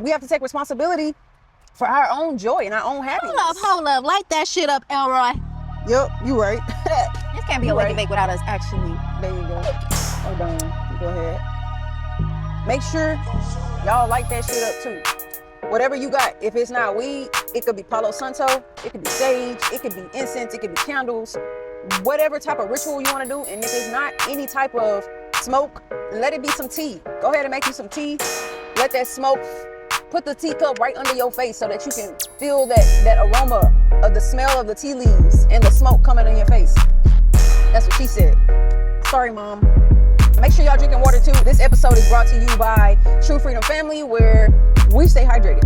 We have to take responsibility for our own joy and our own happiness. Hold up. Light that shit up, Elroy. Yep, you right. This can't be a wake and bake without us actually. There you go. Hold on. Go ahead. Make sure y'all light that shit up too. Whatever you got. If it's not weed, it could be Palo Santo, it could be sage, it could be incense, it could be candles. Whatever type of ritual you want to do. And if it's not any type of smoke, let it be some tea. Go ahead and make you some tea. Let that smoke, put the teacup right under your face so that you can feel that aroma of the smell of the tea leaves and the smoke coming on your face. That's what she said. Sorry, Mom. Make sure y'all drinking water too. This episode is brought to you by True Freedom Family, where we stay hydrated.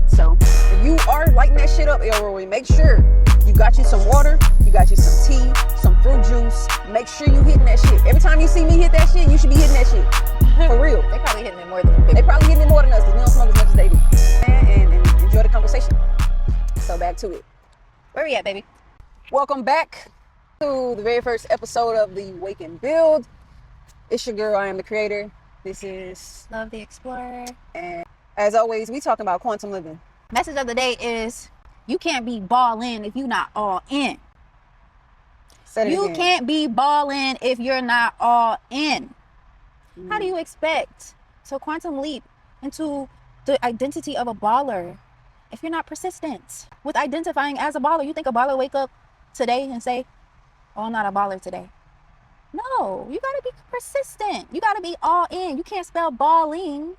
So if you are lighting that shit up, Elroy, make sure you got you some water, you got you some tea, some fruit juice. Make sure you hitting that shit. Every time you see me hit that shit, you should be hitting that shit. For real. They probably hitting it more than them. They probably hitting it more than us because we don't smoke as much as they do. And enjoy the conversation. So back to it. Where we at, baby? Welcome back to the very first episode of the Wake and Build. It's your girl, I am the creator. This is Love the Explorer. And as always, we talking about quantum living. Message of the day is you can't be ball in if you're not all in. You can't be balling if you're not all in. How do you expect to quantum leap into the identity of a baller if you're not persistent with identifying as a baller? You think a baller wake up today and say, oh, I'm not a baller today? No, you got to be persistent. You got to be all in. You can't spell balling.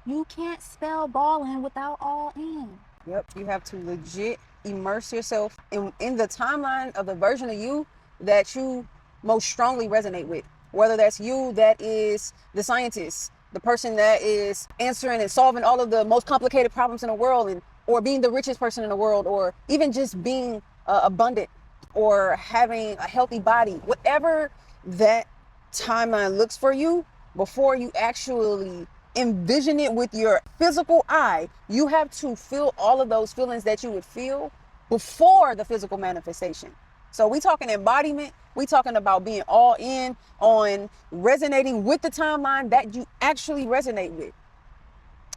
You can't spell balling without all in. Yep, you have to legit immerse yourself in the timeline of the version of you that you most strongly resonate with. Whether that's you that is the scientist, the person that is answering and solving all of the most complicated problems in the world, or being the richest person in the world, or even just being abundant or having a healthy body. Whatever that timeline looks for you, before you actually envision it with your physical eye, you have to feel all of those feelings that you would feel before the physical manifestation. So we talking embodiment. We talking about being all in on resonating with the timeline that you actually resonate with.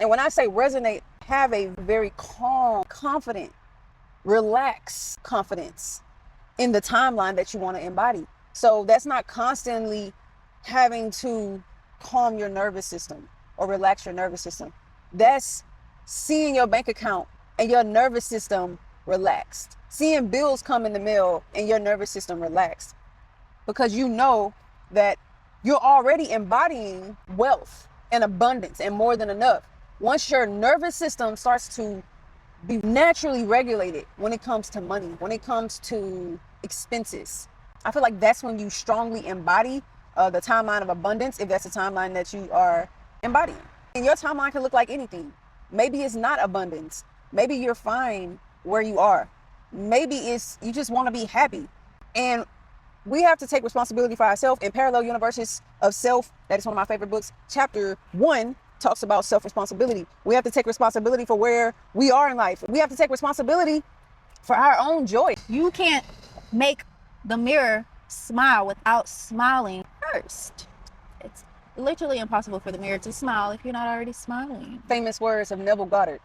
And when I say resonate, have a very calm, confident, relaxed confidence in the timeline that you want to embody. So that's not constantly having to calm your nervous system or relax your nervous system. That's seeing your bank account and your nervous system relaxed. Seeing bills come in the mail and your nervous system relaxed. Because you know that you're already embodying wealth and abundance and more than enough. Once your nervous system starts to be naturally regulated when it comes to money, when it comes to expenses, I feel like that's when you strongly embody the timeline of abundance, if that's the timeline that you are embodying. And your timeline can look like anything. Maybe it's not abundance. Maybe you're fine where you are. Maybe it's you just want to be happy. And we have to take responsibility for ourselves. In Parallel Universes of Self, that is one of my favorite books, chapter 1 talks about self-responsibility. We have to take responsibility for where we are in life. We have to take responsibility for our own joy. You can't make the mirror smile without smiling first. It's literally impossible for the mirror to smile if you're not already smiling. Famous words of Neville Goddard.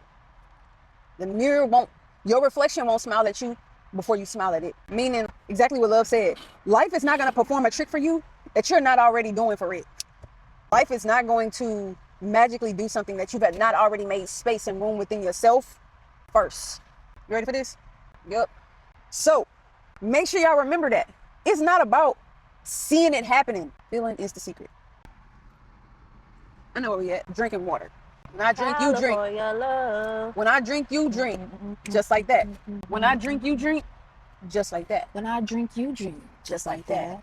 Your reflection won't smile at you before you smile at it. Meaning exactly what Love said. Life is not going to perform a trick for you that you're not already doing for it. Life is not going to magically do something that you've not already made space and room within yourself first. You ready for this? Yep. So make sure y'all remember that. It's not about seeing it happening. Feeling is the secret. I know where we at. Drinking water. When I drink, you drink. When I drink, you drink. Just like that. When I drink, you drink. Just like that. When I drink, you drink. Just like that.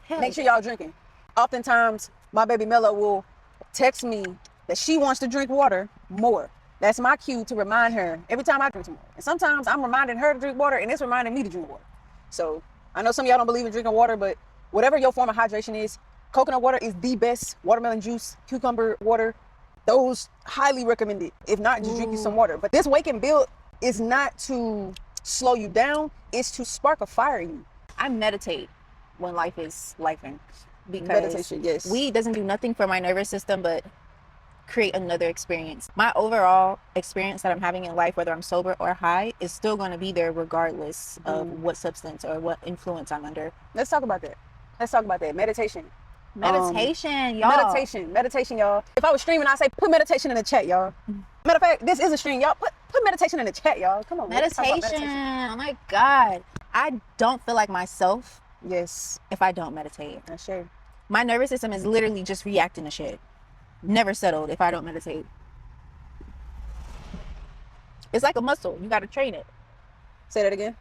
Make sure y'all drinking. Oftentimes, my baby Mella will text me that she wants to drink water more. That's my cue to remind her every time I drink some water. And sometimes I'm reminding her to drink water and it's reminding me to drink water. So I know some of y'all don't believe in drinking water, but whatever your form of hydration is, coconut water is the best. Watermelon juice, cucumber water, those highly recommended. If not, just drink you some water. But this Wake and Build is not to slow you down. It's to spark a fire in you. I meditate when life is lifing. Because meditation, yes. weed doesn't do nothing for my nervous system, but create another experience. My overall experience that I'm having in life, whether I'm sober or high, is still going to be there regardless of what substance or what influence I'm under. Let's talk about that. Meditation. Meditation, y'all. Meditation, y'all. If I was streaming, I'd say put meditation in the chat, y'all. Matter of fact, this is a stream, y'all. Put meditation in the chat, y'all. Come on. Meditation. Oh my God. I don't feel like myself. Yes. If I don't meditate. That's sure. My nervous system is literally just reacting to shit. Never settled if I don't meditate. It's like a muscle. You got to train it. Say that again.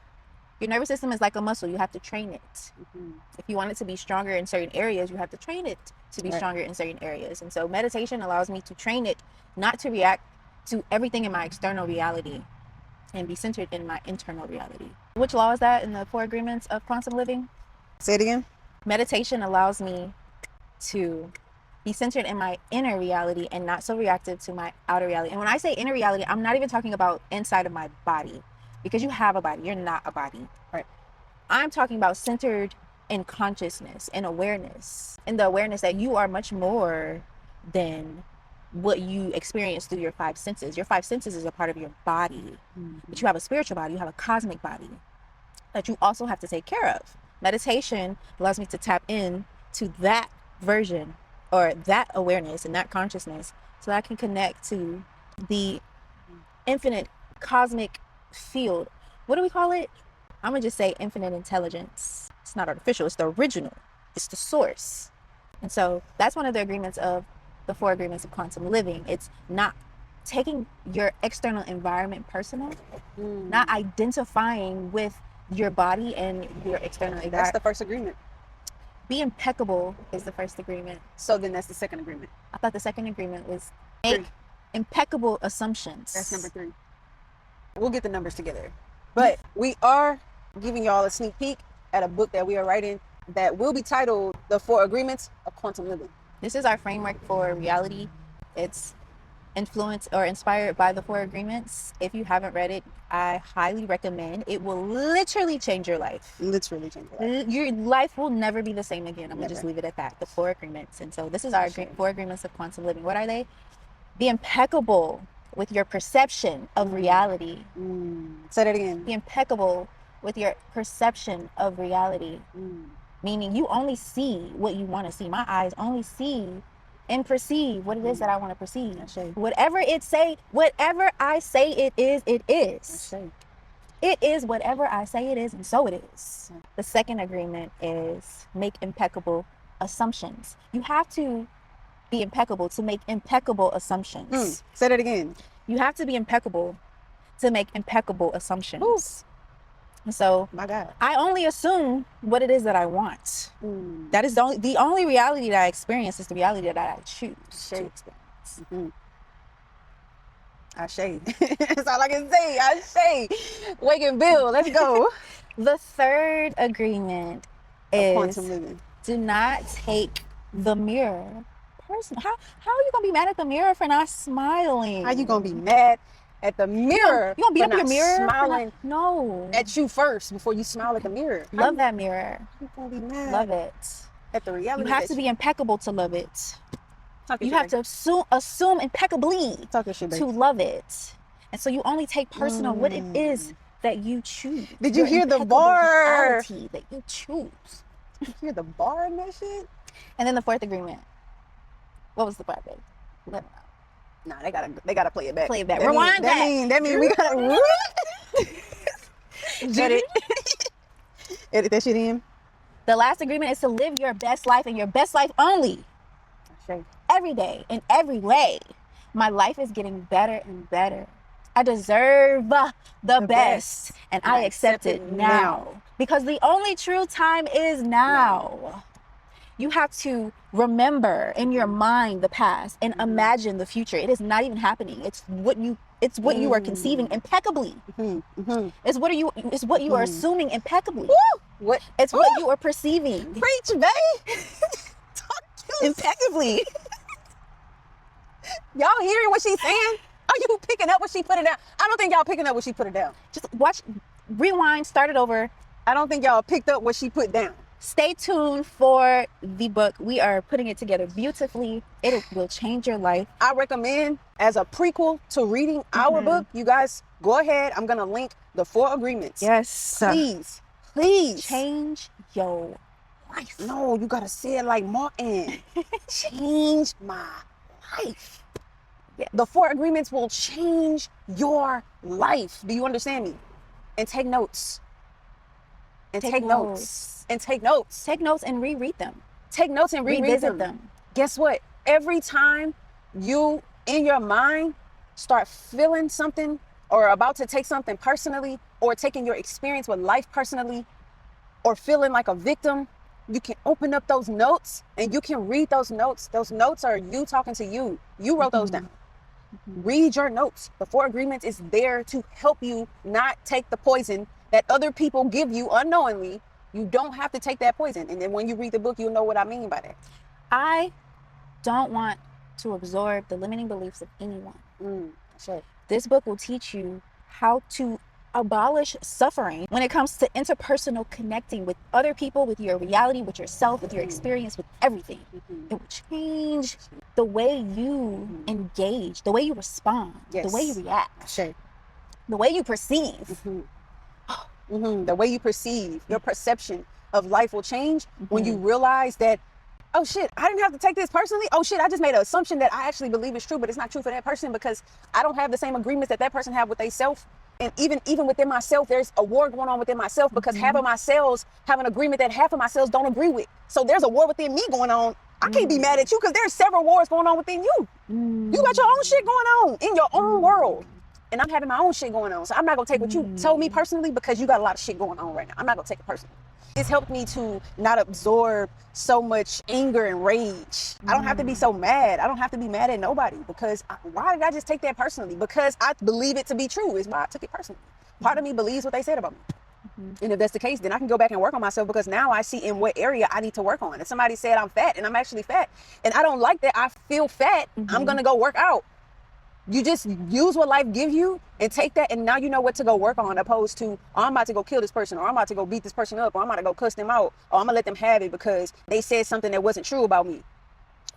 Your nervous system is like a muscle. You have to train it. Mm-hmm. If you want it to be stronger in certain areas, you have to train it to be stronger in certain areas. And so meditation allows me to train it not to react to everything in my external reality and be centered in my internal reality. Which law is that in the 4 agreements of quantum living? Say it again. Meditation allows me to be centered in my inner reality and not so reactive to my outer reality. And when I say inner reality, I'm not even talking about inside of my body, because you have a body. You're not a body. Right. I'm talking about centered in consciousness and awareness, and the awareness that you are much more than what you experience through your 5 senses. Your 5 senses is a part of your body, but you have a spiritual body, you have a cosmic body that you also have to take care of. Meditation allows me to tap in to that version or that awareness and that consciousness so that I can connect to the infinite cosmic field. What do we call it? I'm gonna just say infinite intelligence. It's not artificial, it's the original, it's the source. And so that's one of the agreements of the 4 agreements of quantum living. It's not taking your external environment personal, not identifying with your body and your external environment. That's the first agreement. Be impeccable is the first agreement. So then that's the second agreement. I thought the second agreement was make impeccable assumptions. That's number 3. We'll get the numbers together. But we are giving y'all a sneak peek at a book that we are writing that will be titled The 4 Agreements of Quantum Living. This is our framework for reality. It's influenced or inspired by the 4 agreements. If you haven't read it, I highly recommend. It will literally change your life. Literally change your life. Your life will never be the same again. I'm going to just leave it at that. The 4 agreements. And so this is our 4 agreements of quantum living. What are they? Be impeccable with your perception of reality. Say that again. Be impeccable with your perception of reality. Meaning you only see what you want to see. My eyes only see and perceive what it is that I want to perceive. Whatever I say it is, it is. It is whatever I say it is, and so it is. The second agreement is make impeccable assumptions. You have to be impeccable to make impeccable assumptions. Say that again. You have to be impeccable to make impeccable assumptions. And so, my God, I only assume what it is that I want. That is the only reality that I experience is the reality that I choose to experience. Ashe. That's all I can say. Ashe. Wake and build. Let's go. The third agreement is quantum living. Do not take the mirror personal. How are you gonna be mad at the mirror for not smiling? How you gonna be mad at the mirror? You gonna beat up your mirror? Smiling no. At you first before you smile at the mirror. Love that mirror. You gonna be mad? Love it. At the reality. You have to be impeccable to love it. You have to assume impeccably to love it. And so you only take personal what it is that you choose. Did you hear the bar? That you choose. Did you hear the bar in that shit? And then the fourth agreement. What was the part, babe? Let me know. Nah, they gotta play it back. Play it back. Rewind that. That means we gotta edit that shit in. The last agreement is to live your best life and your best life only. Every day, in every way. My life is getting better and better. I deserve the best, and I accept it now. Because the only true time is now. You have to remember in your mind the past and imagine the future. It is not even happening. It's what you are conceiving impeccably. It's what you are assuming impeccably. It's what you are perceiving. Preach, babe. Impeccably. Y'all hearing what she's saying? Are you picking up what she put it down? I don't think y'all picking up what she put it down. Just watch, rewind, start it over. I don't think y'all picked up what she put down. Stay tuned for the book. We are putting it together beautifully. It will change your life. I recommend, as a prequel to reading our book, you guys go ahead. I'm going to link the 4 agreements. Yes. Please. Change your life. No, you got to say it like Martin. Change my life. Yes. The 4 agreements will change your life. Do you understand me? And take notes. Take notes. Take notes and reread them. Take notes and reread Revisit them. Guess what? Every time you, in your mind, start feeling something or about to take something personally, or taking your experience with life personally, or feeling like a victim, you can open up those notes and you can read those notes. Those notes are you talking to you. You wrote those down. Read your notes. The 4 agreements is there to help you not take the poison that other people give you unknowingly. You don't have to take that poison. And then when you read the book, you'll know what I mean by that. I don't want to absorb the limiting beliefs of anyone. Sure. This book will teach you how to abolish suffering when it comes to interpersonal connecting with other people, with your reality, with yourself, with your experience, with everything. It will change the way you engage, the way you respond, the way you react, Sure. the way you perceive. The way you perceive, your perception of life will change when you realize that, oh shit, I didn't have to take this personally. Oh shit, I just made an assumption that I actually believe is true, but it's not true for that person because I don't have the same agreements that person have with they self. And even within myself, there's a war going on within myself because half of my cells have an agreement that half of my cells don't agree with. So there's a war within me going on. I can't be mad at you because there's several wars going on within you. You got your own shit going on in your own world. And I'm having my own shit going on. So I'm not going to take what you told me personally because you got a lot of shit going on right now. I'm not going to take it personally. It's helped me to not absorb so much anger and rage. I don't have to be so mad. I don't have to be mad at nobody because why did I just take that personally? Because I believe it to be true is why I took it personally. Part of me believes what they said about me. And if that's the case, then I can go back and work on myself because now I see in what area I need to work on. If somebody said I'm fat and I'm actually fat and I don't like that I feel fat, I'm going to go work out. You just use what life gives you and take that, and now you know what to go work on, opposed to, oh, I'm about to go kill this person, or I'm about to go beat this person up, or I'm about to go cuss them out, or I'm gonna let them have it because they said something that wasn't true about me.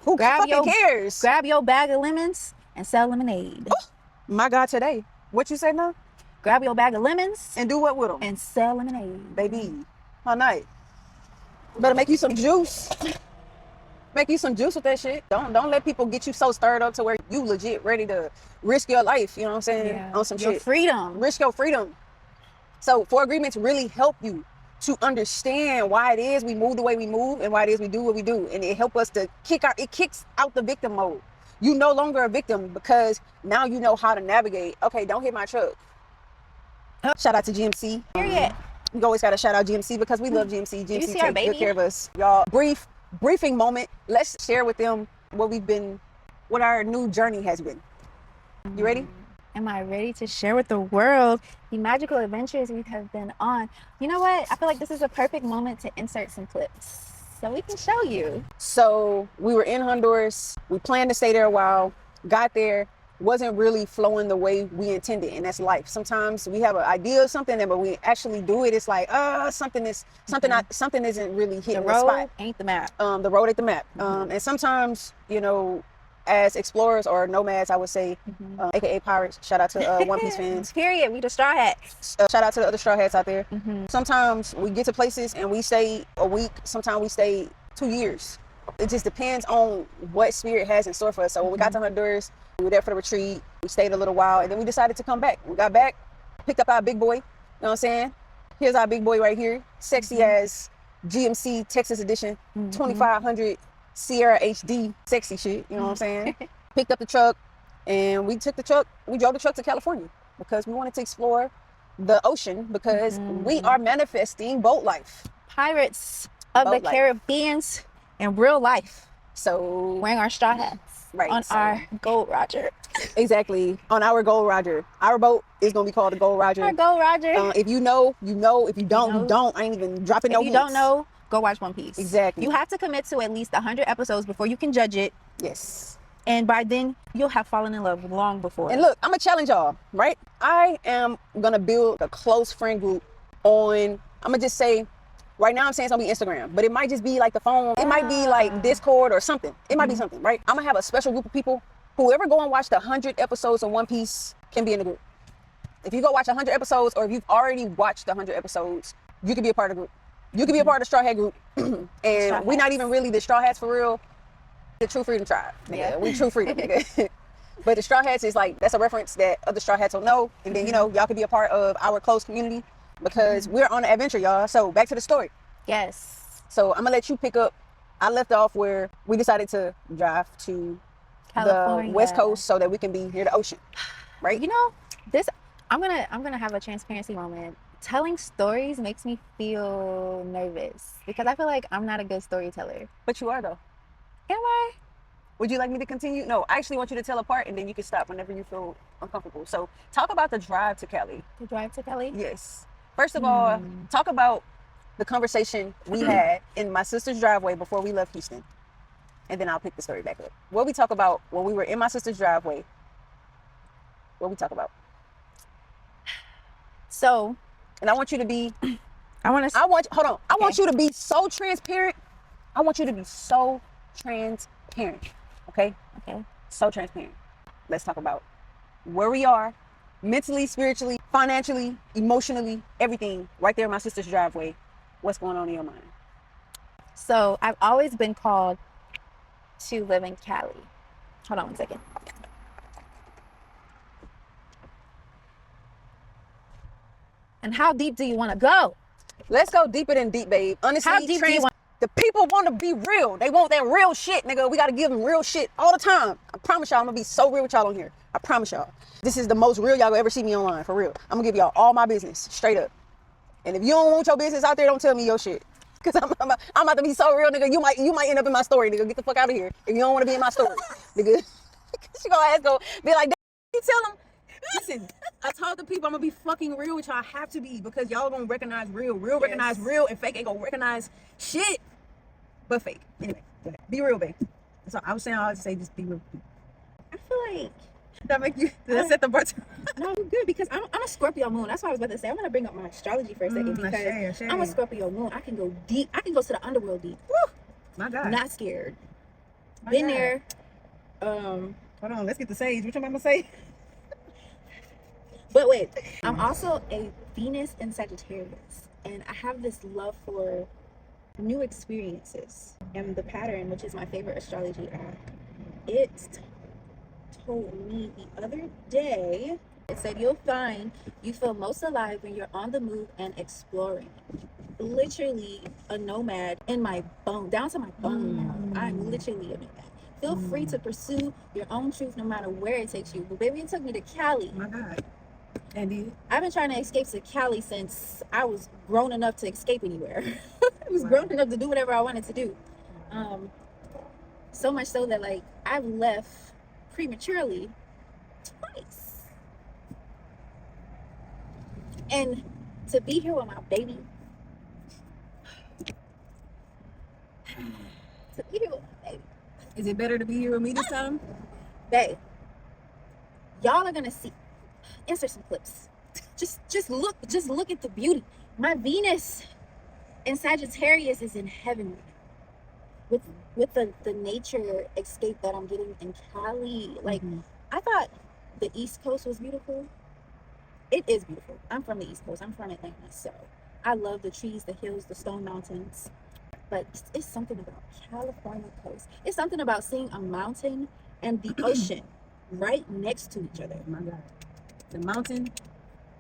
Who fucking cares? Grab your bag of lemons and sell lemonade. Oh, my God, today. What you say now? Grab your bag of lemons and do what with them? And sell lemonade. Baby, all night. Better make you some juice. Make you some juice with that shit. Don't let people get you so stirred up to where you legit ready to risk your life, you know what I'm saying? Yeah. On some your shit. Freedom. Risk your freedom. So 4 agreements really help you to understand why it is we move the way we move and why it is we do what we do. And it helps us to kicks out the victim mode. You no longer a victim because now you know how to navigate. Okay, don't hit my truck. Shout out to GMC. Period. We always got to shout out GMC because we love GMC. GMC take good care of us. Y'all, briefing moment. Let's share with them what our new journey has been. You ready? Am I ready to share with the world the magical adventures we have been on? You know what? I feel like this is a perfect moment to insert some clips so we can show you. So we were in Honduras. We planned to stay there a while. Got there. Wasn't really flowing the way we intended, and that's life. Sometimes we have an idea of something, but we actually do it. It's like, something isn't really hitting the spot. The road ain't the map. The road ain't the map. And sometimes, you know, as explorers or nomads, I would say, aka pirates. Shout out to One Piece fans. Period. We the Straw Hats. Shout out to the other Straw Hats out there. Sometimes we get to places and we stay a week. Sometimes we stay 2 years. It just depends on what spirit has in store for us. So when we got to Honduras, we were there for the retreat. We stayed a little while, and then we decided to come back. We got back, picked up our big boy. You know what I'm saying? Here's our big boy right here. Sexy as GMC Texas Edition, 2500 Sierra HD, sexy shit. You know what I'm saying? Picked up the truck, and we drove the truck to California because we wanted to explore the ocean because we are manifesting boat life. Pirates of the Caribbeans in real life. So wearing our straw hats. Right. On our Gold Roger. Exactly. On our Gold Roger. Our boat is going to be called the Gold Roger. Our Gold Roger. If you know, you know. If you don't, you don't. I ain't even dropping no hints. If you don't know, go watch One Piece. Exactly. You have to commit to at least 100 episodes before you can judge it. Yes. And by then, you'll have fallen in love long before. And look, I'm going to challenge y'all, right? I am going to build a close friend group on, I'm going to just say, Right now I'm saying it's gonna be Instagram, but it might just be like the phone. It might be like Discord or something. It might be something, right? I'm gonna have a special group of people. Whoever go and watch the 100 episodes of One Piece can be in the group. If you go watch 100 episodes, or if you've already watched the 100 episodes, you can be a part of the group. You can be a part of the Straw Hat group. And we're not even really the Straw Hats for real. The True Freedom Tribe, nigga. Yeah. We True Freedom, nigga. But the Straw Hats is like, that's a reference that other Straw Hats will know. And then, you know, y'all can be a part of our close community because we're on an adventure, y'all. So back to the story. Yes. So I'm gonna let you pick up. I left off where we decided to drive to California. the West Coast so that we can be near the ocean, right? You know, this, I'm gonna have a transparency moment. Telling stories makes me feel nervous because I feel like I'm not a good storyteller. But you are, though. Am I? Would you like me to continue? No, I actually want you to tell a part and then you can stop whenever you feel uncomfortable. So talk about the drive to Cali. The drive to Cali? Yes. First of all, talk about the conversation we had in my sister's driveway before we left Houston. And then I'll pick the story back up. What we talk about when we were in my sister's driveway. What we talk about. So. And I want you to be. I want you to be so transparent. I want you to be so transparent. Okay? Okay. So transparent. Let's talk about where we are, mentally, spiritually, financially, emotionally, everything right there in my sister's driveway. What's going on in your mind? So I've always been called to live in Cali. Hold on one second. And how deep do you want to go? Let's go deeper than deep, babe. Honestly, how deep do you want? The people want to be real. They want that real shit, nigga. We got to give them real shit all the time. I promise y'all, I'm going to be so real with y'all on here. I promise y'all. This is the most real y'all will ever see me online, for real. I'm going to give y'all all my business, straight up. And if you don't want your business out there, don't tell me your shit. Because I'm about to be so real, nigga. You might end up in my story, nigga. Get the fuck out of here if you don't want to be in my story, nigga. She gonna be like, you tell them. Listen, I told the people I'm gonna be fucking real with y'all. I have to be, because y'all gonna recognize real. Real recognize real, and fake ain't gonna recognize shit. But fake. Anyway, go ahead. Be real, babe. So I was saying, I always say just be real. I feel like that make you set the bar. No, I'm good, because I'm a Scorpio moon. That's what I was about to say. I'm gonna bring up my astrology for a second, because I'm a Scorpio moon. I can go deep. I can go to the underworld deep. Woo! My God. Not scared. Been there. Hold on, let's get the sage. What you gonna say? But wait, I'm also a Venus in Sagittarius, and I have this love for new experiences. And the Pattern, which is my favorite astrology app, it told me the other day, it said you'll find you feel most alive when you're on the move and exploring. Literally a nomad in my bone, down to my bone now. I'm literally a nomad. Feel free to pursue your own truth no matter where it takes you. But baby, it took me to Cali. My God. Indeed. I've been trying to escape to Cali since I was grown enough to escape anywhere. I was grown enough to do whatever I wanted to do. So much so that, like, I've left prematurely twice. And to be here with my baby, is it better to be here with me this time? Babe, y'all are gonna see. Insert some clips. Just look at the beauty. My Venus in Sagittarius is in heaven with the nature escape that I'm getting in Cali. Like, I thought the East Coast was beautiful. It is beautiful. I'm from the East Coast. I'm from Atlanta, so I love the trees, the hills, the stone mountains. But it's something about California coast. It's something about seeing a mountain and the ocean right next to each other. My God. The mountain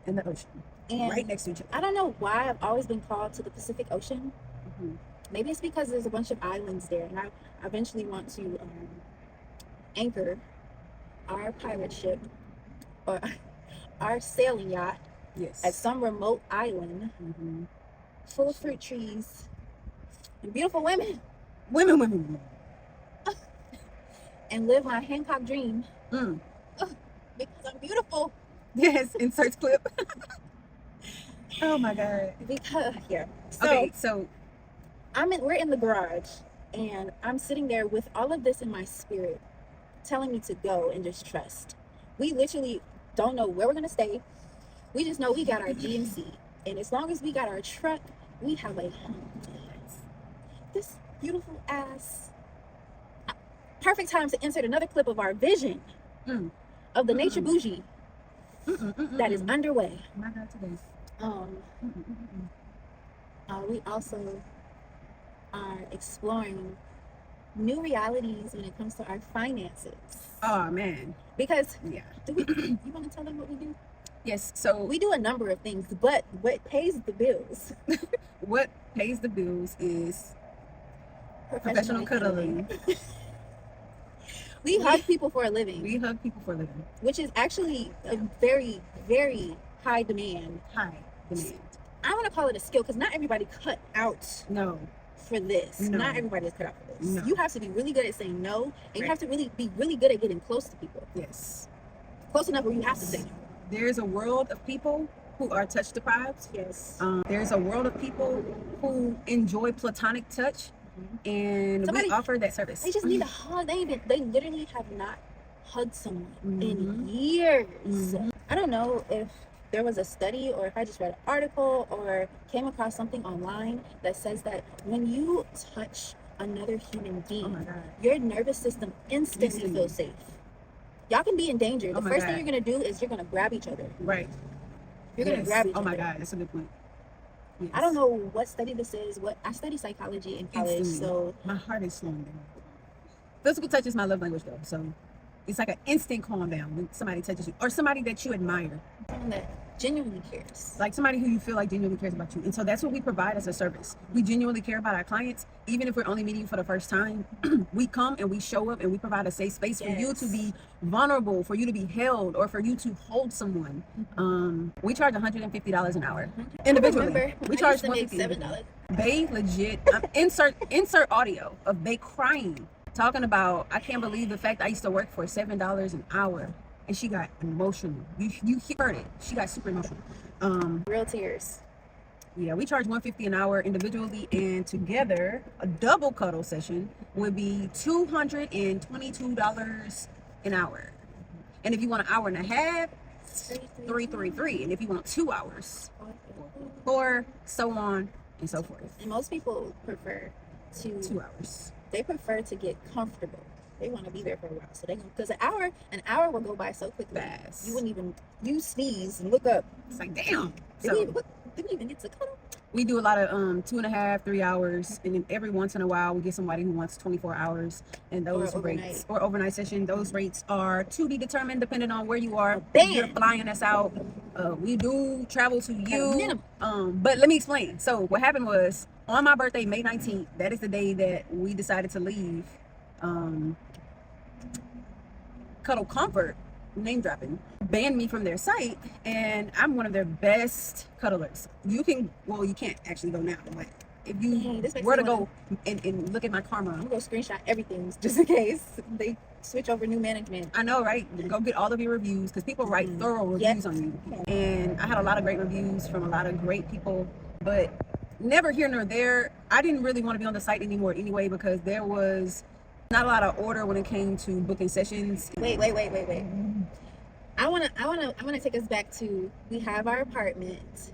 and the ocean. And right next to each other. I don't know why I've always been called to the Pacific Ocean. Maybe it's because there's a bunch of islands there, and I eventually want to anchor our pirate ship or our sailing yacht at some remote island full of fruit trees and beautiful women. Women. And live my Hancock dream. Because I'm beautiful. Yes, insert clip. Oh my God. Because So we're in the garage, and I'm sitting there with all of this in my spirit, telling me to go and just trust. We literally don't know where we're gonna stay. We just know we got our GMC, and as long as we got our truck we have a home. This beautiful ass. Perfect time to insert another clip of our vision of the Nature Bougie that is underway. My God, today. We also are exploring new realities when it comes to our finances. Oh man. Because yeah. You want to tell them what we do? Yes. So we do a number of things, but what pays the bills? What pays the bills is professional cuddling. We hug people for a living. We hug people for a living. Which is actually a very, very high demand. High demand. I want to call it a skill because not everybody cut out for this. No. Not everybody is cut out for this. No. You have to be really good at saying no, and you have to be really good at getting close to people. Yes. Close enough where you have to say no. There's a world of people who are touch deprived. Yes. There's a world of people who enjoy platonic touch. And we offer that service. They just need a hug. They literally have not hugged someone in years. I don't know if there was a study or if I just read an article or came across something online that says that when you touch another human being, your nervous system instantly feels safe. Y'all can be in danger. The first thing you're gonna do is you're gonna grab each other. Right. You're gonna grab each other. Oh my God, that's a good point. Yes. I don't know what study this is. I studied psychology in college, so my heart is slowing down. Physical touch is my love language, though. So it's like an instant calm down when somebody touches you, or somebody that you admire, someone that genuinely cares, like somebody who you feel like genuinely cares about you. And so that's what we provide as a service. We genuinely care about our clients, even if we're only meeting you for the first time. We come and we show up and we provide a safe space for you to be vulnerable, for you to be held, or for you to hold someone. We charge $150 an hour individually. We charge $7. They legit insert audio of they crying, talking about, I can't believe the fact I used to work for $7 an hour. And she got emotional. You heard it. She got super emotional. Real tears. Yeah, we charge $150 an hour individually, and together a double cuddle session would be $222 an hour. And if you want an hour and a half, $333. And if you want 2 hours, or so on and so forth. And most people prefer 2 hours. They prefer to get comfortable. They want to be there for a while, so they because an hour will go by so quickly. Fast. You wouldn't even sneeze and look up. It's like damn. Didn't we even get to cuddle? We do a lot of 2.5, 3 hours, and then every once in a while we get somebody who wants 24 hours, and those rates or overnight session. Those rates are to be determined depending on where you are. You're flying us out. We do travel to you. But let me explain. So what happened was on my birthday, May 19th. That is the day that we decided to leave. Cuddle Comfort, name dropping, banned me from their site, and I'm one of their best cuddlers. You can't actually go now, but if you were to go and look at my karma, I'm gonna go screenshot everything just in case they switch over new management. I know, right? Go get all of your reviews, because people write thorough reviews on you. And I had a lot of great reviews from a lot of great people, but never here nor there. I didn't really want to be on the site anymore anyway, because there was not a lot of order when it came to booking sessions. Wait. I wanna take us back to, we have our apartment.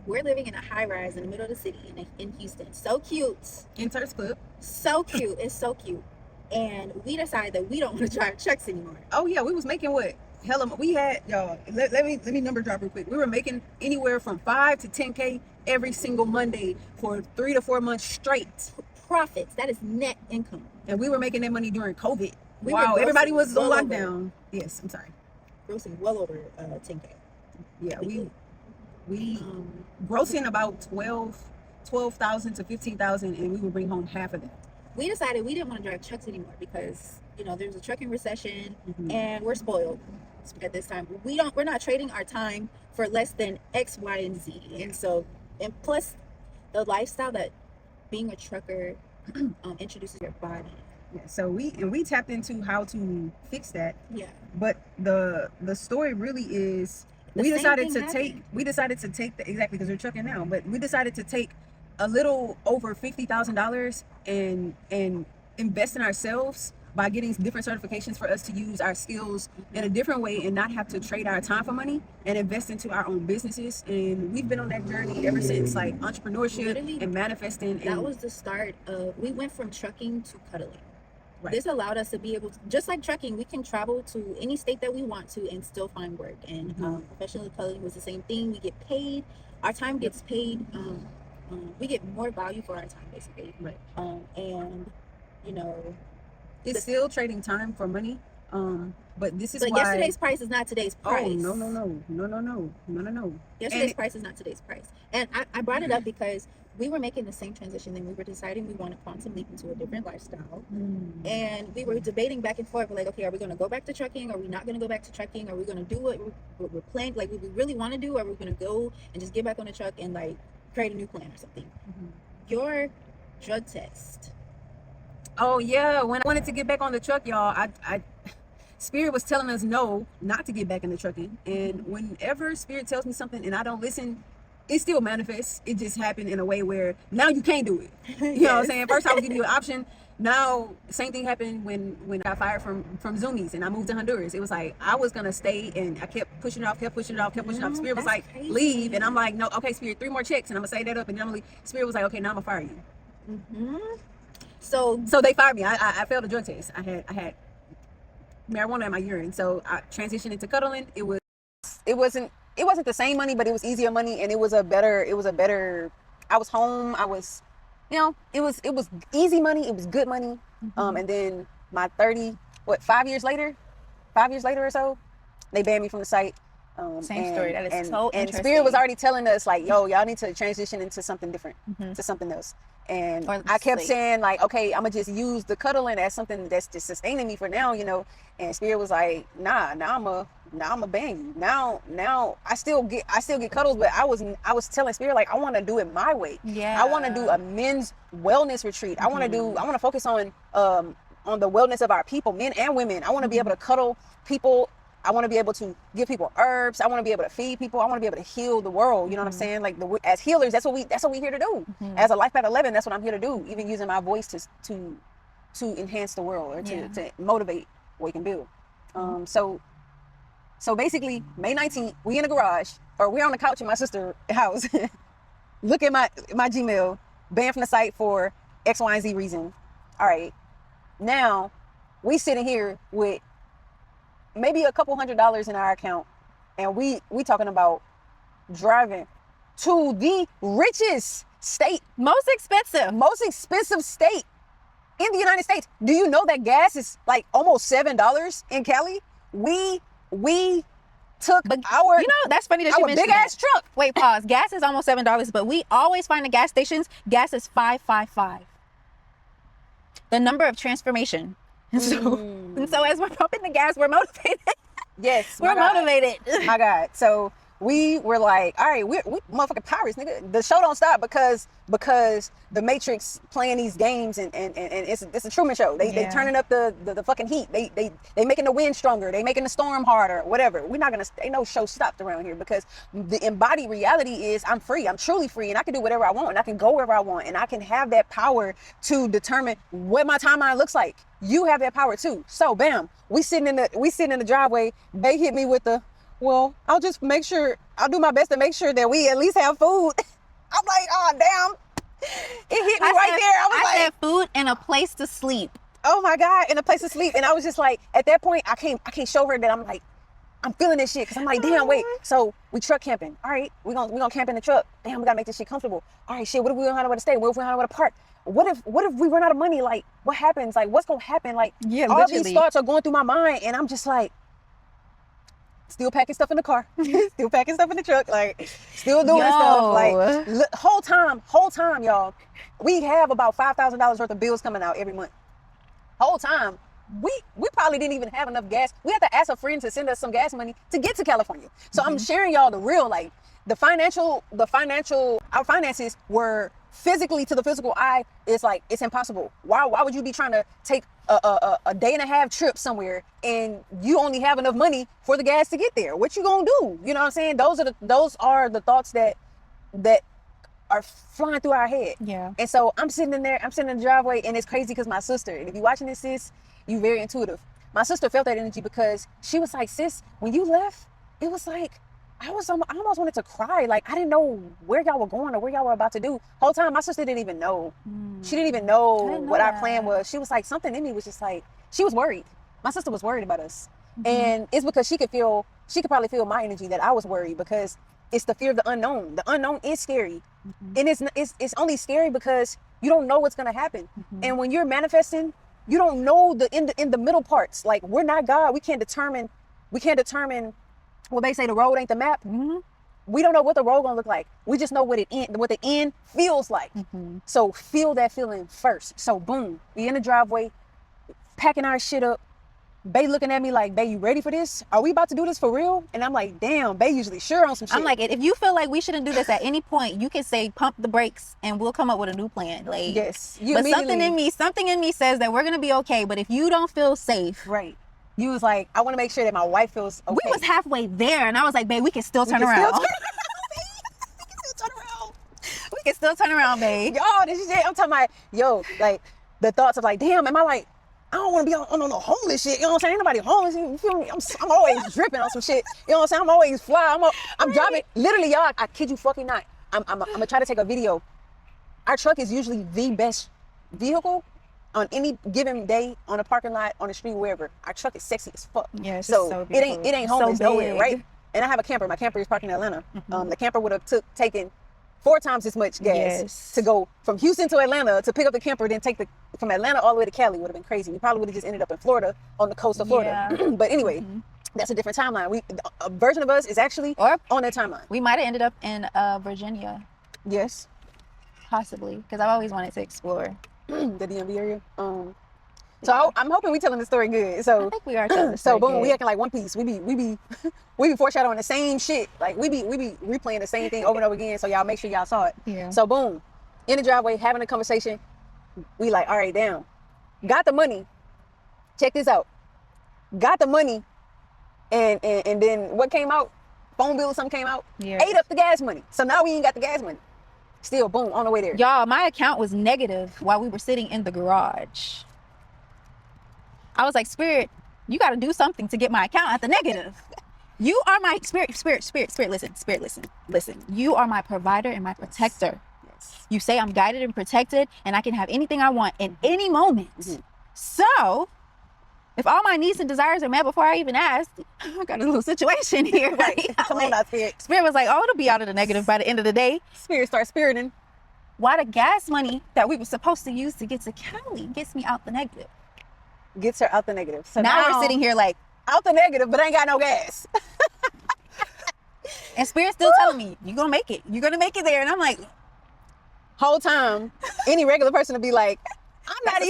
We're living in a high rise in the middle of the city in Houston. So cute. Insert clip. So cute. It's so cute. And we decided that we don't want to drive trucks anymore. Oh yeah, we was making what? We had, y'all, let me number drop real quick. We were making anywhere from 5 to 10K every single Monday for 3 to 4 months straight. Profits. That is net income. And we were making that money during COVID. Wow, everybody was on lockdown. Yes, I'm sorry. Grossing well over 10K. Yeah, we grossing about 12,000 to 15,000, and we would bring home half of that. We decided we didn't want to drive trucks anymore because there's a trucking recession, and we're spoiled at this time. We're not trading our time for less than X, Y, and Z. And plus the lifestyle that being a trucker introduces your body. Yeah, so we tapped into how to fix that. Yeah. But the story really is we decided to take exactly, because we're trucking now, but we decided to take a little over $50,000 and invest in ourselves by getting different certifications for us to use our skills in a different way and not have to trade our time for money and invest into our own businesses. And we've been on that journey ever since, like entrepreneurship Literally, and manifesting. That was the start of, we went from trucking to cuddling. Right. This allowed us to be able to, just like trucking, we can travel to any state that we want to and still find work. And professional cuddling was the same thing. We get paid, our time gets paid. We get more value for our time, basically. Right. And you know, it's still trading time for money. But this is why yesterday's price is not today's price. Oh no. Yesterday's price is not today's price. And I brought it up because we were making the same transition, and we were deciding we want to quantum leap into a different lifestyle. And we were debating back and forth, like, okay, are we going to go back to trucking? Are we not going to go back to trucking? Are we going to do what we're planning, like what we really want to do? Or are we going to go and just get back on the truck and like create a new plan or something? Your drug test. Oh yeah, when I wanted to get back on the truck, y'all, I Spirit was telling us no, not to get back in the trucking. And whenever Spirit tells me something and I don't listen, it still manifests. It just happened in a way where now you can't do it. You know what I'm saying? First I was giving you an option. Now same thing happened when I got fired from Zoomies and I moved to Honduras. It was like I was gonna stay and I kept pushing it off. Spirit was like, crazy. leave, and I'm like, no, okay, Spirit, 3 more checks and I'm gonna say that up and then I'm gonna leave. Spirit was like, okay, now I'm gonna fire you. So they fired me. I failed a drug test. I had marijuana in my urine, so I transitioned into cuddling. It wasn't the same money, but it was easier money, and it was a better. I was home. I was, it was easy money. It was good money. And then my 5 years later or so, they banned me from the site. Same story. That is so and interesting. Spirit was already telling us like, yo, y'all need to transition into something different, to something else. And I kept saying like, okay, I'm gonna just use the cuddling as something that's just sustaining me for now, And Spirit was like, nah, now I'm a ban you. Now I still get cuddles, but I was telling Spirit like I want to do it my way. Yeah. I want to do a men's wellness retreat. I want to focus on the wellness of our people, men and women. I want to be able to cuddle people. I want to be able to give people herbs. I want to be able to feed people. I want to be able to heal the world. You know what I'm saying? Like as healers, that's what we're here to do. As a Life Path 11, that's what I'm here to do. Even using my voice to enhance the world or to motivate, wake and build. So basically, May 19th, we in the garage or we're on the couch in my sister's house. Look at my Gmail, banned from the site for X, Y, and Z reason. All right, now we sitting here with maybe a couple $100s in our account, and we talking about driving to the richest state, most expensive state in the United States. Do you know that gas is like almost $7 in Cali? We took our, that's funny that you mentioned big ass truck. Wait, pause. Gas is almost $7, but we always find the gas stations. Gas is $5.55. The number of transformation. And so as we're pumping the gas, we're motivated. Yes, we're motivated. My God. So we were like, all right, we motherfucking pirates, nigga. The show don't stop because the Matrix playing these games and it's a Truman Show. They turning up the fucking heat. They making the wind stronger. They making the storm harder. Whatever. We're not gonna. Ain't no show stopped around here because the embodied reality is I'm free. I'm truly free, and I can do whatever I want, and I can go wherever I want, and I can have that power to determine what my timeline looks like. You have that power too. So bam, we sitting in the driveway. They hit me with well, I'll do my best to make sure that we at least have food. I'm like, oh damn. It hit me right there. I said food and a place to sleep. Oh my God, and a place to sleep. And I was just like, at that point, I can't show her that I'm feeling this shit. Cause I'm like, damn, wait. So we truck camping. All right, we gonna camp in the truck. Damn, we gotta make this shit comfortable. All right, shit, what if we don't have nowhere to stay? What if we don't have nowhere to park? What if we run out of money? Like, what happens? Like, what's gonna happen? Like, all these thoughts are going through my mind, and I'm just like, still packing stuff in the car, still packing stuff in the truck, like, still doing stuff. Like, whole time, y'all, we have about $5,000 worth of bills coming out every month. Whole time, we probably didn't even have enough gas. We had to ask a friend to send us some gas money to get to California. So I'm sharing y'all the real, like, our finances were physically, to the physical eye, it's like, it's impossible. Why would you be trying to take a day and a half trip somewhere and you only have enough money for the gas to get there? What you gonna do? You know what I'm saying? Those are the thoughts that are flying through our head. Yeah. And so I'm sitting in the driveway, and it's crazy because my sister, and if you're watching this, sis, You very intuitive. My sister felt that energy because she was like, sis, when you left, it was like, I almost wanted to cry. Like, I didn't know where y'all were going or where y'all were about to do. Whole time, my sister didn't even know. She didn't even know what our plan was. She was like, something in me was just like, she was worried. My sister was worried about us. And it's because she could probably feel my energy that I was worried, because it's the fear of the unknown. The unknown is scary. And it's only scary because you don't know what's going to happen. And when you're manifesting, you don't know in the middle parts. Like, we're not God. We can't determine, well, they say the road ain't the map. We don't know what the road gonna look like. We just know what the end feels like. So feel that feeling first. So boom, we in the driveway, packing our shit up. Bae looking at me like, Bae, you ready for this? Are we about to do this for real? And I'm like, damn, Bae usually sure on some shit. I'm like, if you feel like we shouldn't do this at any point, you can say pump the brakes and we'll come up with a new plan. Like, yes. But something in me says that we're gonna be okay. But if you don't feel safe, right. You was like, I want to make sure that my wife feels okay. We was halfway there, and I was like, babe, we can still turn around. We can still turn around, babe. Yo, this is it. I'm talking about, yo, like, the thoughts of like, damn, am I like, I don't want to be on no homeless shit. You know what I'm saying? Ain't nobody homeless. You feel me? I'm always dripping on some shit. You know what I'm saying? I'm always fly. I'm driving. Literally, y'all, I kid you fucking not. I'm gonna try to take a video. Our truck is usually the best vehicle on any given day, on a parking lot, on the street, wherever. Our truck is sexy as fuck. Yeah, so it ain't homeless nowhere, right? And I have a camper. My camper is parked in Atlanta. The camper would have taken 4 times as much gas to go from Houston to Atlanta to pick up the camper, then take from Atlanta all the way to Cali. Would have been crazy. We probably would have just ended up in Florida, on the coast of Florida. Yeah. But anyway, that's a different timeline. A version of us is actually on that timeline. We might have ended up in Virginia. Yes. Possibly, because I've always wanted to explore the DMV area. So I'm hoping we telling the story good. So I think we are telling the story so boom, good. we acting like One Piece. We be foreshadowing the same shit. Like we be replaying the same thing over and over again. So y'all make sure y'all saw it. Yeah. So boom, in the driveway having a conversation. We like, all right, damn. Got the money. Check this out. Got the money, and then what came out? Phone bill or something came out. Yeah. Ate up the gas money. So now we ain't got the gas money. Still, boom, on the way there. Y'all, my account was negative while we were sitting in the garage. I was like, Spirit, you got to do something to get my account at the negative. You are my Spirit, listen. You are my provider and my protector. Yes. You say I'm guided and protected and I can have anything I want in any moment. So if all my needs and desires are met before I even asked, I got a little situation here. Right? Come on out, Spirit. Spirit was like, oh, it'll be out of the negative by the end of the day. Spirit starts spiriting. Why the gas money that we were supposed to use to get to Cali gets me out the negative. Gets her out the negative. So now we're sitting here like, out the negative, but ain't got no gas. And Spirit's still telling me, you're going to make it. You're going to make it there. And I'm like, whole time, any regular person would be like, I'm not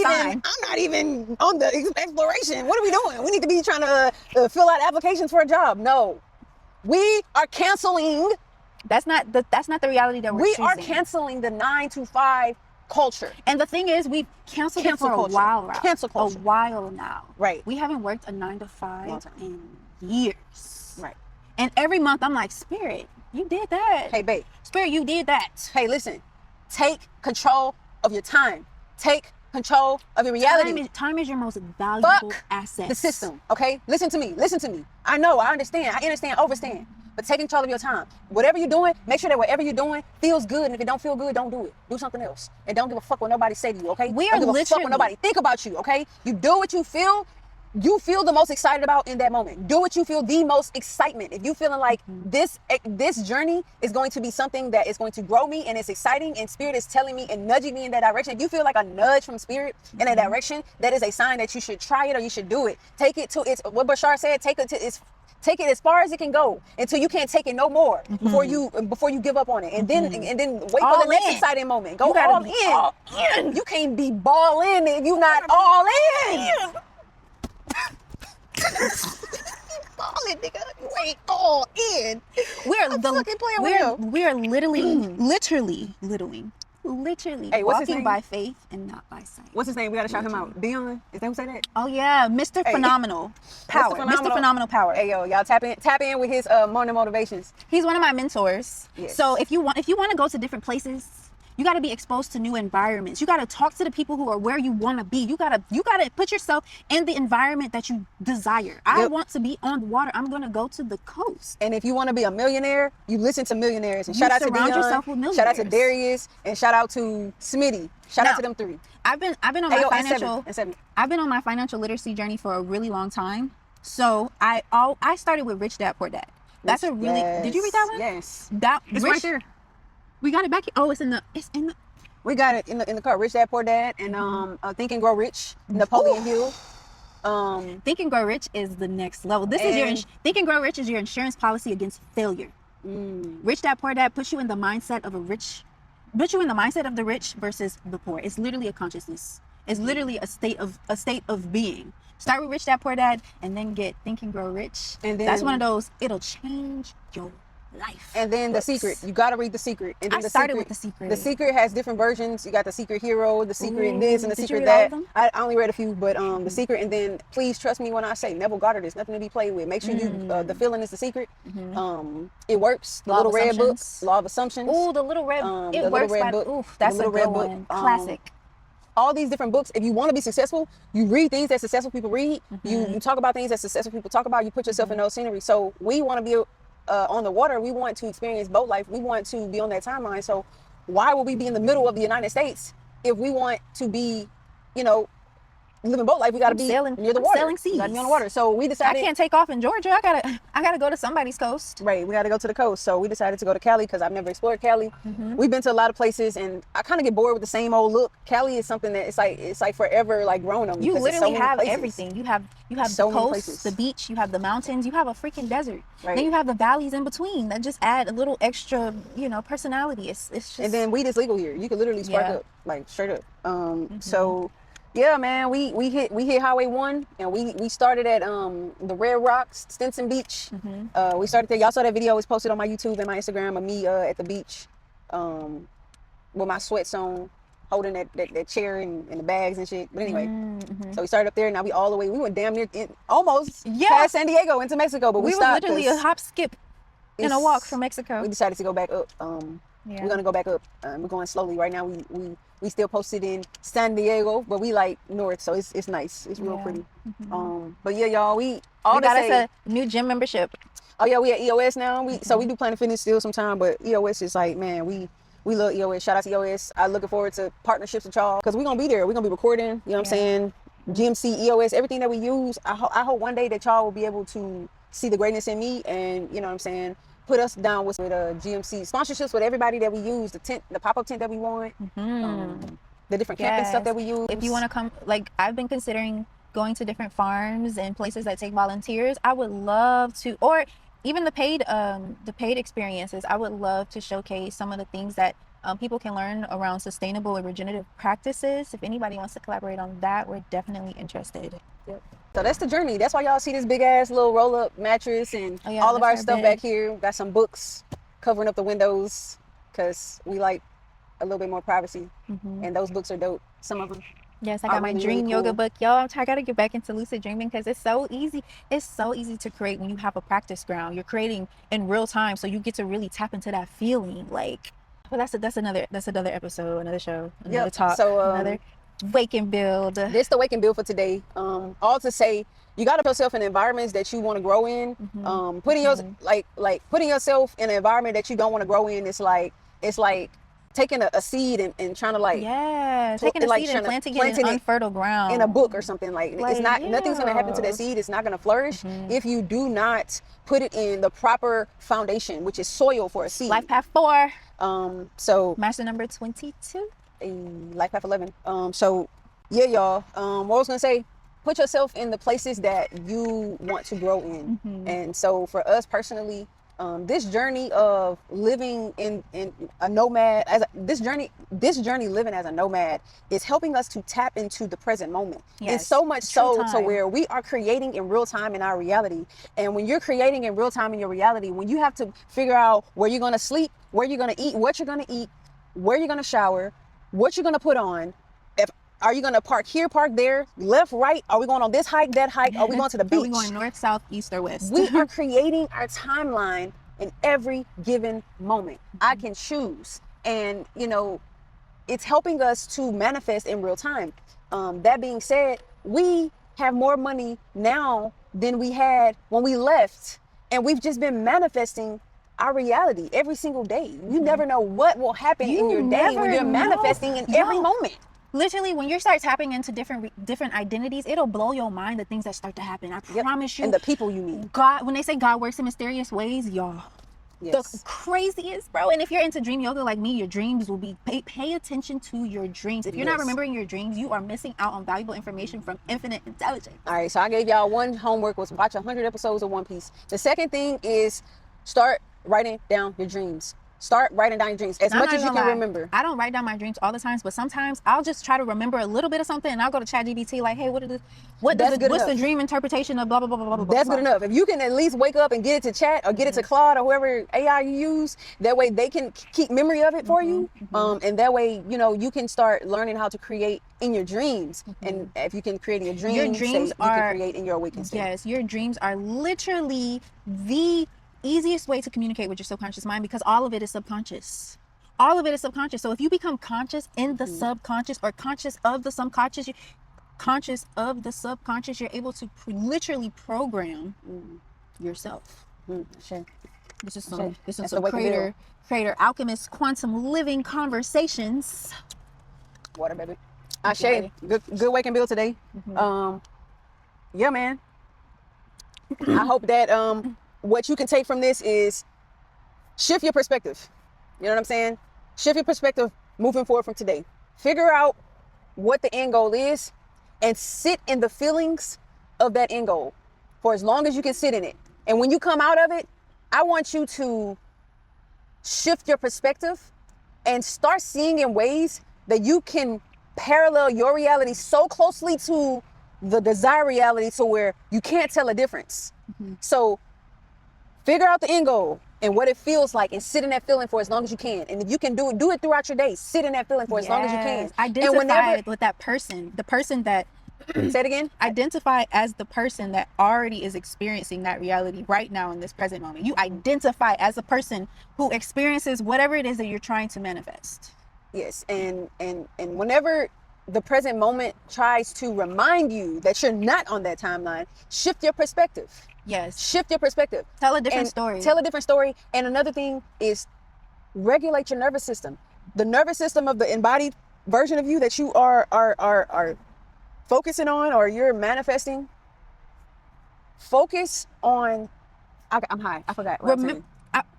even on the exploration. What are we doing? We need to be trying to fill out applications for a job. No, we are canceling. That's not the reality that we're choosing. We are canceling the 9 to 5 culture. And the thing is, we've canceled it for a while now. Cancel culture. A while now. Right. We haven't worked a 9 to 5 in years. Right. And every month I'm like, Spirit, you did that. Hey, babe. Spirit, you did that. Hey, listen. Take control of your time. Take control of your reality. Time is your most valuable asset. The system, okay? Listen to me. I know, I understand, overstand. But take control of your time. Whatever you're doing, make sure that whatever you're doing feels good. And if it don't feel good, don't do it. Do something else. And don't give a fuck what nobody say to you, okay? We are don't give a fuck what nobody think about you, okay? You do what you feel the most excited about in that moment. Do what you feel the most excitement. If you feeling like this journey is going to be something that is going to grow me and it's exciting and Spirit is telling me and nudging me in that direction, if you feel like a nudge from Spirit in that direction, that is a sign that you should try it or you should do it. Take it to what Bashar said, take it as far as it can go until you can't take it no more before you give up on it. And then wait for the next exciting moment. Go all in. You can't be ball in if you're not all in. Balling, nigga. You ain't all in. We're literally walking by faith and not by sight. What's his name? We gotta shout him out. Dion. Is that who said that? Oh yeah, Mr. Phenomenal Power. Mr. Phenomenal Power. Hey yo, y'all tap in with his morning motivations. He's one of my mentors. Yes. So if you want to go to different places, You got to be exposed to new environments. You got to talk to the people who are where you want to be. You got to put yourself in the environment that you desire. I want to be on the water. I'm going to go to the coast. And if you want to be a millionaire, you listen to millionaires. And You shout out to surround Dion, yourself with shout out to millionaires. Darius, and shout out to Smitty. Shout out to them three. I've been on my Ayo, financial and seven. I've been on my financial literacy journey for a really long time. So I started with Rich Dad Poor Dad. That's a really Did you read that one? Yes. It's right there. We got it back here. Oh, it's in the We got it in the car. Rich Dad Poor Dad and Think and Grow Rich. Napoleon Hill. Think and Grow Rich is the next level. This is your Think and Grow Rich is your insurance policy against failure. Rich Dad Poor Dad puts you in the mindset of the rich versus the poor. It's literally a consciousness. It's literally a state of being. Start with Rich Dad Poor Dad and then get Think and Grow Rich. And then, that's one of those, it'll change your life. And then books. The Secret. You got to read The Secret. And then I started with The Secret. The Secret has different versions. You got The Secret Hero, The Secret this, and The Did you Secret read all that. of them? I only read a few, but The Secret. And then please trust me when I say Neville Goddard is nothing to be played with. Make sure you, The Feeling is The Secret. It works. The Little Red Book, Law of Assumptions. Ooh, the Little Red, it works. That's a good one. Classic. All these different books. If you want to be successful, you read things that successful people read. You talk about things that successful people talk about. You put yourself in those scenery. So we want to be on the water. We want to experience boat life. We want to be on that timeline. So why would we be in the middle of the United States if we want to be, living boat life? We got to be near the water. Sailing seas. We got to be on the water. So we decided I can't take off in Georgia. I gotta go to somebody's coast. Right, we got to go to the coast. So we decided to go to Cali because I've never explored Cali. We've been to a lot of places, and I kind of get bored with the same old look. Cali is something that it's like forever like grown on me. You literally have places. everything. You have So the many coast, places. the beach. You have the mountains. You have a freaking desert. Right. Then you have the valleys in between that just add a little extra, personality. It's just. And then weed is legal here. You can literally spark up, like straight up. So. Yeah, man, we hit Highway 1, and we started at the Red Rocks, Stinson Beach. We started there. Y'all saw that video. It was posted on my YouTube and my Instagram of me at the beach with my sweats on, holding that chair and the bags and shit. But anyway, so we started up there. Now we all the way. We went damn near almost past San Diego into Mexico, but we stopped. We were literally a hop, skip, and a walk from Mexico. We decided to go back up. We're gonna go back up. We're going slowly right now. We still posted in San Diego, but we like north, so it's nice. It's real pretty. But yeah, y'all, we got us a new gym membership. Oh yeah, we at EOS now. So we do Planet Fitness still sometime, but EOS is like, man, we love EOS. Shout out to EOS. I'm looking forward to partnerships with y'all because we're gonna be there. We're gonna be recording. You know what I'm saying? GMC, EOS, everything that we use. I hope one day that y'all will be able to see the greatness in me, and you know what I'm saying, put us down with GMC sponsorships with everybody that we use, the tent, the pop-up tent that we want, the different camping stuff that we use. If you want to come, like I've been considering going to different farms and places that take volunteers. I would love to, or even the paid experiences. I would love to showcase some of the things that people can learn around sustainable and regenerative practices. If anybody wants to collaborate on that, we're definitely interested. Yep. So that's the journey. That's why y'all see this big ass little roll up mattress and all of our stuff back here. Got some books covering up the windows because we like a little bit more privacy. And those books are dope. Some of them. Yes, I got my dream yoga book. Y'all, I got to get back into lucid dreaming because it's so easy. It's so easy to create when you have a practice ground. You're creating in real time, so you get to really tap into that feeling. Like, well, that's another episode, another show, another talk, so, another wake and build. This the wake and build for today. All to say, you got to put yourself in environments that you want to grow in. Putting putting yourself in an environment that you don't want to grow in. It's like taking a seed and trying to taking a seed and planting it in unfertile ground in a book or something. Like it's not nothing's gonna happen to that seed. It's not gonna flourish if you do not put it in the proper foundation, which is soil for a seed. Life Path 4. So master number 22. Life Path 11. So yeah, y'all. What I was gonna say, put yourself in the places that you want to grow in. And so for us personally, this journey of living in a nomad, this journey living as a nomad is helping us to tap into the present moment. And so much so to where we are creating in real time in our reality. And when you're creating in real time in your reality, when you have to figure out where you're going to sleep, where you're going to eat, what you're going to eat, where you're going to shower, what you're going to put on, are you going to park here, park there, left, right? Are we going on this hike, that hike? Are we going to the beach? Are we going north, south, east, or west? We are creating our timeline in every given moment. I can choose. And, it's helping us to manifest in real time. That being said, we have more money now than we had when we left, and we've just been manifesting our reality every single day. You never know what will happen in your day when you're manifesting in every moment. Literally, when you start tapping into different identities, it'll blow your mind the things that start to happen. I promise you. And the people you meet. God, when they say God works in mysterious ways, y'all. Yes. The craziest, bro. And if you're into dream yoga like me, your dreams will be pay attention to your dreams. If you're not remembering your dreams, you are missing out on valuable information from infinite intelligence. All right, so I gave y'all one homework was watch 100 episodes of One Piece. The second thing is start writing down your dreams. Start writing down your dreams as much as you can remember. I don't write down my dreams all the time, but sometimes I'll just try to remember a little bit of something, and I'll go to ChatGPT like, hey, what's the dream interpretation of blah, blah, blah, blah, blah. That's good enough. If you can at least wake up and get it to chat or get it to Claude or whoever AI you use, that way they can keep memory of it for you. And that way, you know, you can start learning how to create in your dreams. And if you can create in your dreams you can create in your awakened state. Yes, your dreams are literally the easiest way to communicate with your subconscious mind, because all of it is subconscious. All of it is subconscious. So if you become conscious in the subconscious, or conscious of the subconscious, you're able to literally program yourself. Sure. This is some creator alchemist quantum living conversations. Water, baby. Ashe, good wake and build today. Yeah, man. I hope that what you can take from this is shift your perspective. You know what I'm saying? Shift your perspective moving forward from today. Figure out what the end goal is and sit in the feelings of that end goal for as long as you can sit in it. And when you come out of it, I want you to shift your perspective and start seeing in ways that you can parallel your reality so closely to the desired reality to where you can't tell a difference. So figure out the end goal and what it feels like, and sit in that feeling for as long as you can. And if you can do it throughout your day. Sit in that feeling for as long as you can. Identify with that person, the person that say it again. Identify as the person that already is experiencing that reality right now in this present moment. You identify as a person who experiences whatever it is that you're trying to manifest. Yes, and whenever the present moment tries to remind you that you're not on that timeline, shift your perspective. Yes. Shift your perspective. Tell a different story. Tell a different story. And another thing is regulate your nervous system. The nervous system of the embodied version of you that you are focusing on, or you're manifesting. Focus on. I'm high. I forgot.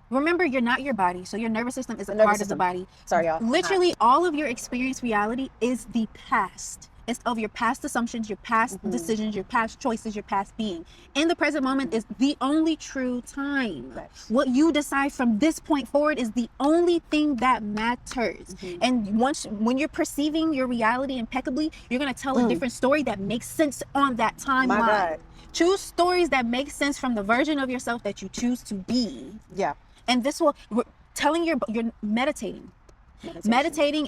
Remember, you're not your body, so your nervous system is a part of the body. Sorry, y'all. Literally, all of your experience reality is the past. It's of your past assumptions, your past decisions, your past choices, your past being. In the present moment is the only true time. Right. What you decide from this point forward is the only thing that matters. And when you're perceiving your reality impeccably, you're going to tell a different story that makes sense on that timeline. My God. Choose stories that make sense from the version of yourself that you choose to be. Yeah. And this will telling you're meditating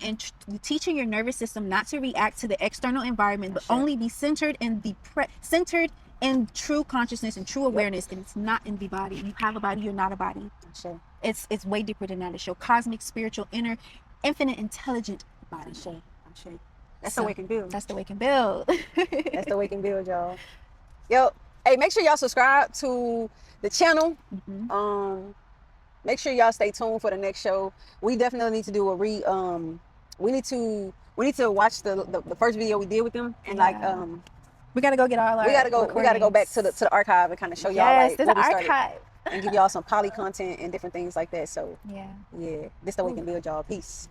and teaching your nervous system not to react to the external environment, but only be centered in centered in true consciousness and true awareness. And it's not in the body. You have a body, you're not a body. Sure. It's way deeper than that. It's your cosmic, spiritual, inner, infinite, intelligent body. Sure. That's the wake and build. That's the wake and build. That's the wake and build, y'all. Yo, hey, make sure y'all subscribe to the channel. Make sure y'all stay tuned for the next show. We definitely need to do we need to watch the first video we did with them, and we gotta go get all our we gotta go back to the archive and kind of show y'all like the archive and give y'all some poly content and different things like that. So yeah, this the way we can build, y'all. Peace.